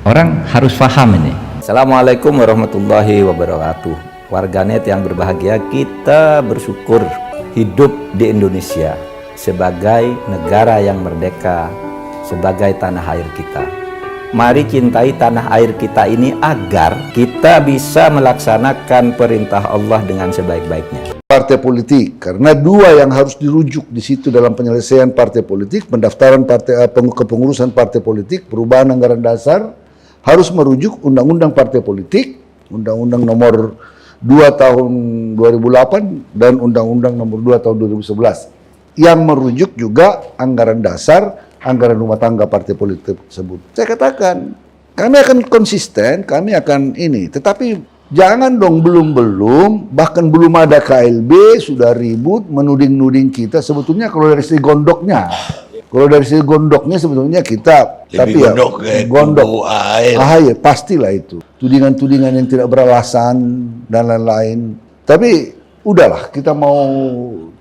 Orang harus paham ini. Assalamualaikum warahmatullahi wabarakatuh. Warganet yang berbahagia, kita bersyukur hidup di Indonesia sebagai negara yang merdeka, sebagai tanah air kita. Mari cintai tanah air kita ini agar kita bisa melaksanakan perintah Allah dengan sebaik-baiknya. Partai politik, karena dua yang harus dirujuk di situ dalam penyelesaian partai politik, pendaftaran kepengurusan partai politik, perubahan anggaran dasar harus merujuk Undang-Undang Partai Politik, Undang-Undang Nomor 2 Tahun 2008 dan Undang-Undang Nomor 2 Tahun 2011 yang merujuk juga anggaran dasar, anggaran rumah tangga partai politik tersebut. Saya katakan, kami akan konsisten, kami akan ini, tetapi jangan dong belum, bahkan belum ada KLB, sudah ribut, menuding-nuding kita. Sebetulnya kalau dari segi gondoknya, sebetulnya kita, lebih tapi gondok AHY, pastilah itu. Tudingan-tudingan yang tidak beralasan dan lain-lain. Tapi udahlah, kita mau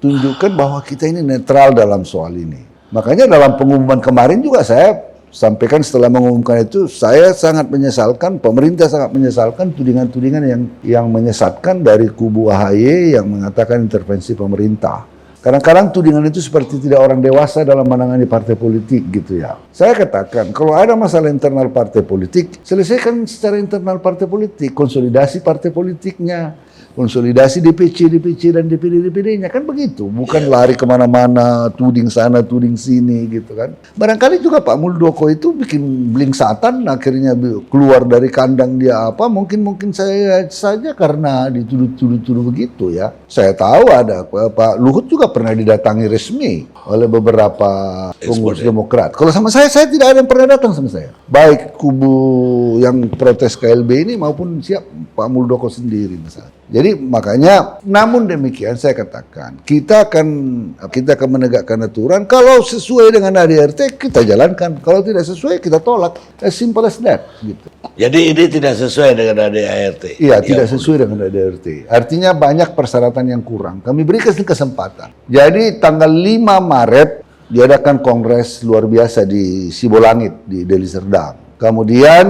tunjukkan bahwa kita ini netral dalam soal ini. Makanya dalam pengumuman kemarin juga saya sampaikan, setelah mengumumkan itu, saya sangat menyesalkan, pemerintah sangat menyesalkan tudingan-tudingan yang menyesatkan dari kubu AHY yang mengatakan intervensi pemerintah. Kadang-kadang tudingan itu seperti tidak orang dewasa dalam menangani partai politik gitu ya. Saya katakan, kalau ada masalah internal partai politik, selesaikan secara internal partai politik, konsolidasi partai politiknya, konsolidasi DPC dan DPD-nya, kan begitu. Bukan lari kemana-mana, tuding sana, tuding sini gitu kan. Barangkali juga Pak Muldoko itu bikin beling satan, akhirnya keluar dari kandang dia apa, mungkin saya saja karena dituduh-tuduh begitu ya. Saya tahu ada Pak Luhut juga pernah didatangi resmi oleh beberapa pengurus Demokrat. Kalau sama saya tidak ada yang pernah datang sama saya. Baik kubu yang protes KLB ini maupun Pak Muldoko sendiri misalnya. Jadi makanya, namun demikian saya katakan, kita akan menegakkan aturan. Kalau sesuai dengan ADRT kita jalankan, kalau tidak sesuai kita tolak. As simple as that gitu. Jadi ini tidak sesuai dengan ADRT. Iya, tidak sesuai dengan ADRT. Artinya banyak persyaratan yang kurang. Kami berikan kesempatan. Jadi tanggal 5 Maret diadakan kongres luar biasa di Sibolangit di Deli Serdang. Kemudian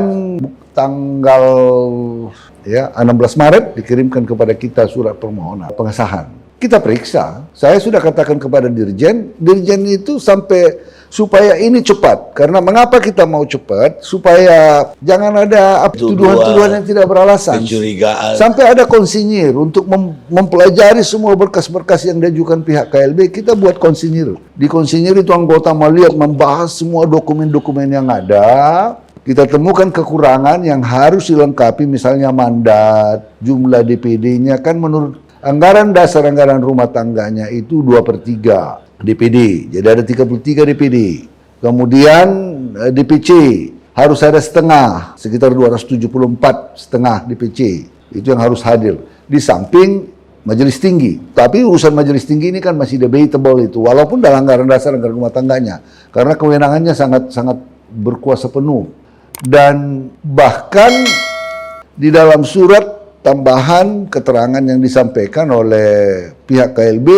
tanggal 16 Maret dikirimkan kepada kita surat permohonan pengesahan. Kita periksa. Saya sudah katakan kepada Dirjen itu supaya ini cepat. Karena mengapa kita mau cepat? Supaya jangan ada tuduhan-tuduhan yang tidak beralasan. Kecurigaan. Sampai ada konsinyir untuk mempelajari semua berkas-berkas yang diajukan pihak KLB, kita buat konsinyir. Di konsinyir itu anggota melihat, membahas semua dokumen-dokumen yang ada. Kita temukan kekurangan yang harus dilengkapi, misalnya mandat, jumlah DPD-nya, kan menurut anggaran dasar anggaran rumah tangganya itu 2/3 DPD, jadi ada 33 DPD. Kemudian DPC harus ada setengah, sekitar 274 setengah DPC, itu yang harus hadir. Di samping majelis tinggi, tapi urusan majelis tinggi ini kan masih debatable itu, walaupun dalam anggaran dasar anggaran rumah tangganya, karena kewenangannya sangat berkuasa penuh. Dan bahkan di dalam surat tambahan keterangan yang disampaikan oleh pihak KLB,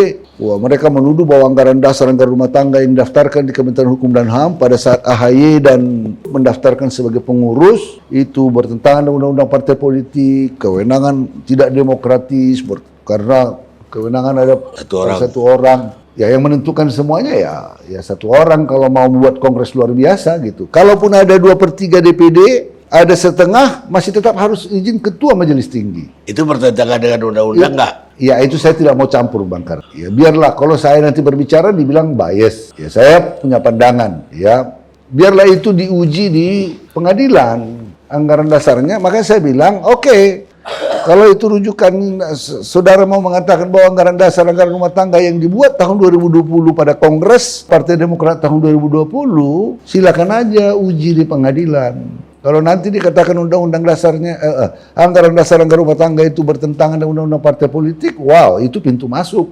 mereka menuduh bahwa anggaran dasar anggaran rumah tangga yang didaftarkan di Kementerian Hukum dan HAM pada saat AHY dan mendaftarkan sebagai pengurus itu bertentangan dengan undang-undang partai politik, kewenangan tidak demokratis, karena kewenangan ada satu orang. Ya, yang menentukan semuanya ya satu orang kalau mau buat kongres luar biasa gitu. Kalaupun ada 2/3 DPD, ada setengah, masih tetap harus izin ketua majelis tinggi. Itu bertentangan dengan undang-undang nggak? Ya itu saya tidak mau campur Bang Kar. Ya biarlah, kalau saya nanti berbicara dibilang bias. Ya saya punya pandangan. Ya biarlah itu diuji di pengadilan anggaran dasarnya. Makanya saya bilang oke. Kalau itu rujukan, saudara mau mengatakan bahwa anggaran dasar anggaran rumah tangga yang dibuat tahun 2020 pada Kongres Partai Demokrat tahun 2020, silakan aja uji di pengadilan. Kalau nanti dikatakan undang-undang dasarnya, anggaran dasar anggaran rumah tangga itu bertentangan dengan undang-undang partai politik, wow, itu pintu masuk.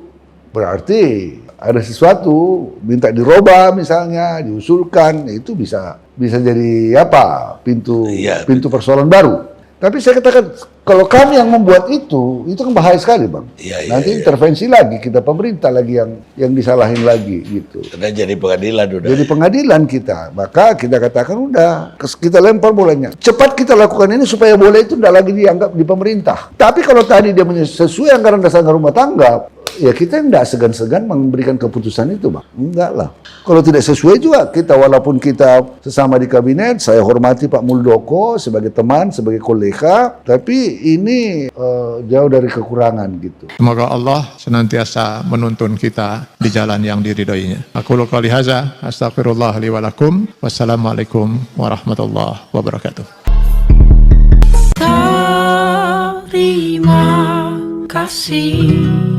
Berarti ada sesuatu, minta dirubah misalnya, diusulkan, itu bisa jadi apa? Pintu persoalan baru. Tapi saya katakan, kalau kami yang membuat itu kan bahaya sekali, Bang. Iya, Nanti iya. intervensi lagi, kita pemerintah lagi yang disalahin lagi gitu. Karena jadi pengadilan udah. Jadi pengadilan kita, maka kita katakan udah, kita lempar bolanya. Cepat kita lakukan ini supaya bola itu tidak lagi dianggap di pemerintah. Tapi kalau tadi dia sesuai anggaran dasar rumah tangga, ya kita tidak segan-segan memberikan keputusan itu, Bang. Enggak lah. Kalau tidak sesuai juga, kita walaupun kita sesama di kabinet, saya hormati Pak Muldoko sebagai teman, sebagai kolega, tapi ini jauh dari kekurangan gitu. Semoga Allah senantiasa menuntun kita di jalan yang diridhoinya. Aku qouli hadza, astaghfirullah li wa lakum. Wassalamualaikum warahmatullahi wabarakatuh. Terima kasih.